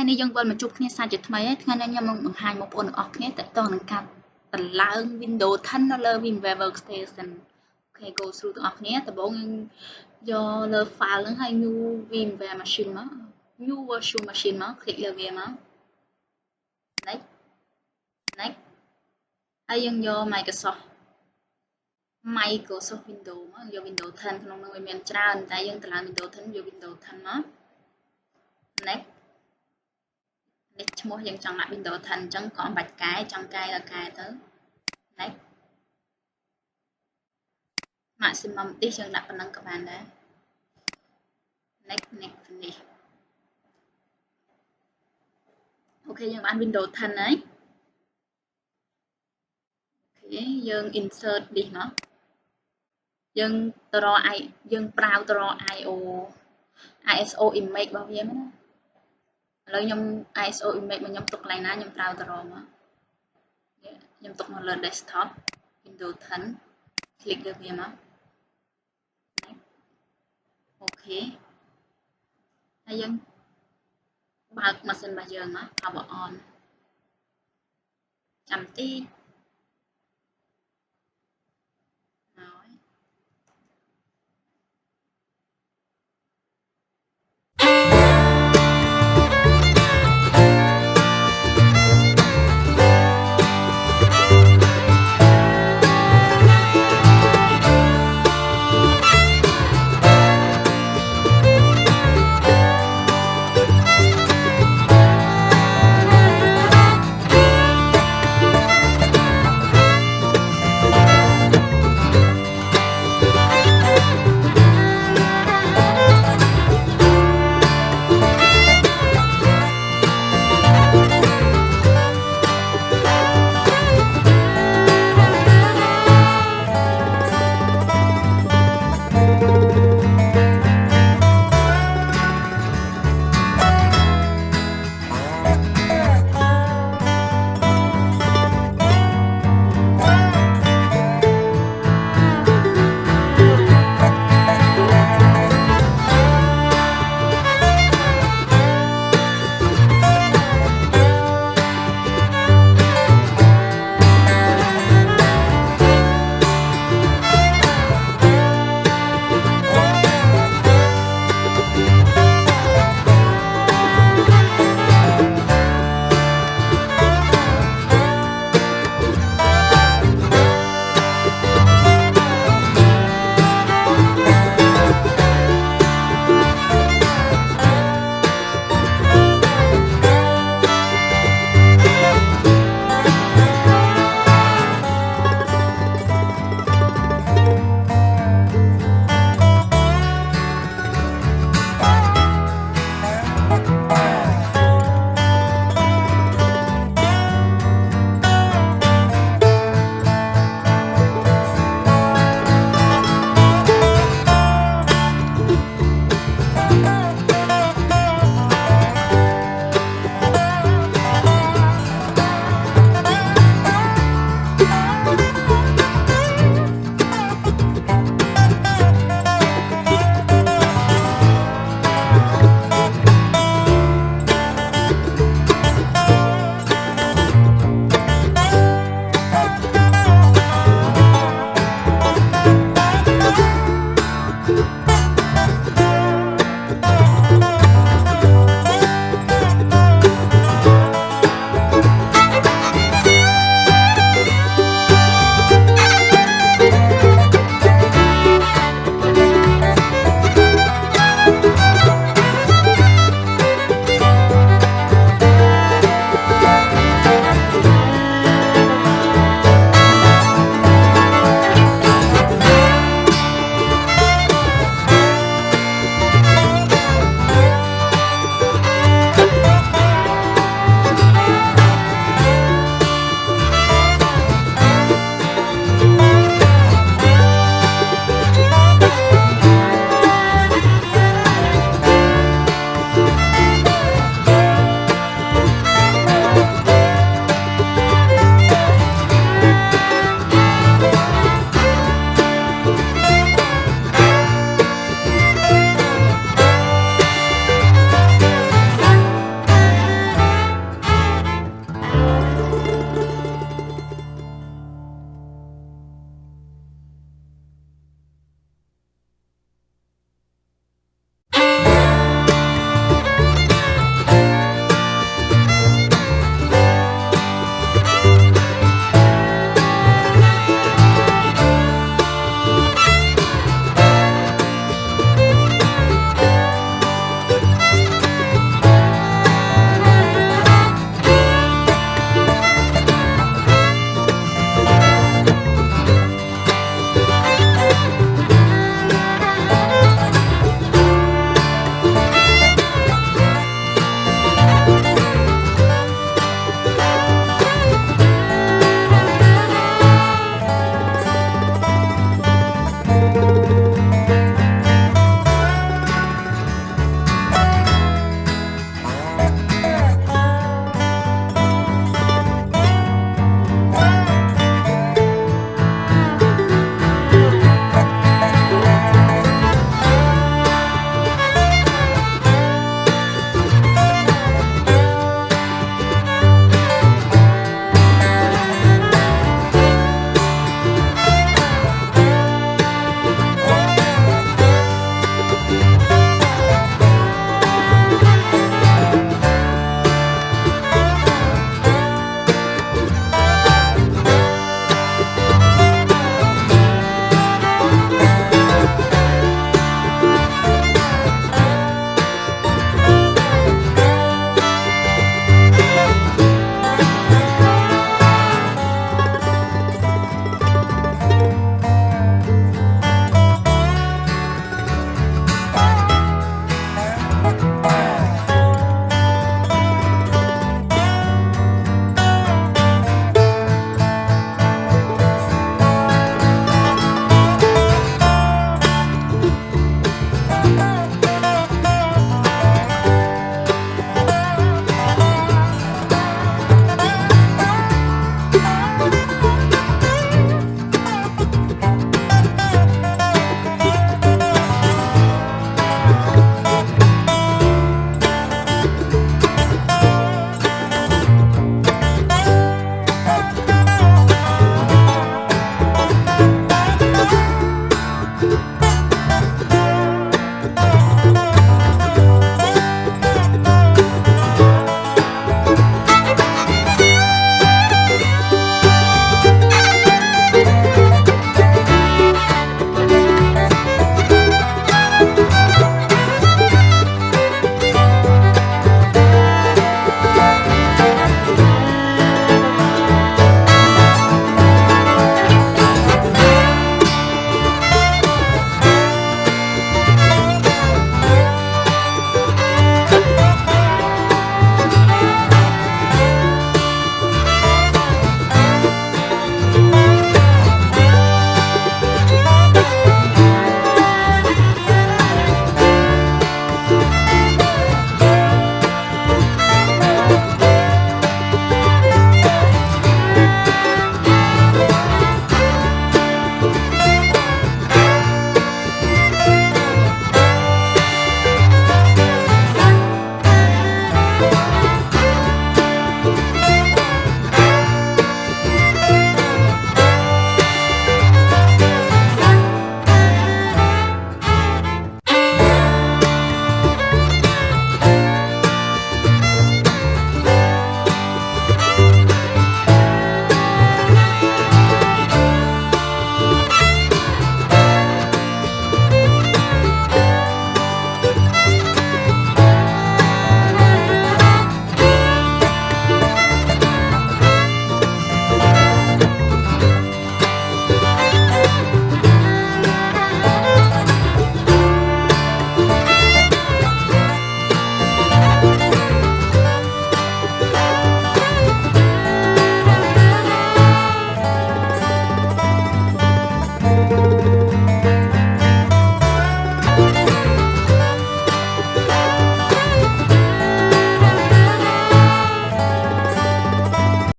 ថ្ងៃនេះយើងវិលមកជួបគ្នាសាជាថ្មីហើយថ្ងៃនេះខ្ញុំនឹងបង្ហាញបងប្អូនទាំងអស់គ្នាតើតើនឹងការតម្លើង Windows 10 នៅលើ VMware Workstation អូខេ go through ទាំងអស់គ្នាដំបូងយើងយកលើ file ហ្នឹងហើយ new VMware machine មក new virtual machine មក click លើវាមក next ហើយយើងយក Microsoft Windows មកយក Windows 10 ក្នុងនោះវាមានច្រើនតែយើងតម្លើង Windows 10យក Windows 10មក next នេះឈ្មោះយើងចង់ដាក់ Windows 10 អញ្ចឹងក៏អំបាច់កែចង់កែដល់កែទៅ next maximum disk យើងដាក់ប៉ុណ្ណឹងក៏បានដែរ next finish អូខេយើងបាន Windows 10 ហើយអូខេយើង insert disk មកយើងទៅរកយើងប្រើទៅរក ISO image របស់វាមកណាឥឡូវខ្ញុំ ISO image របស់ខ្ញុំទុកកន្លែងណាខ្ញុំប្រើទៅរកមកខ្ញុំទុកនៅលើ desktop Windows 10 click លើវាមកអូខេហើយយើងបើកម៉ាស៊ីនរបស់យើងមក power on ចាំតិច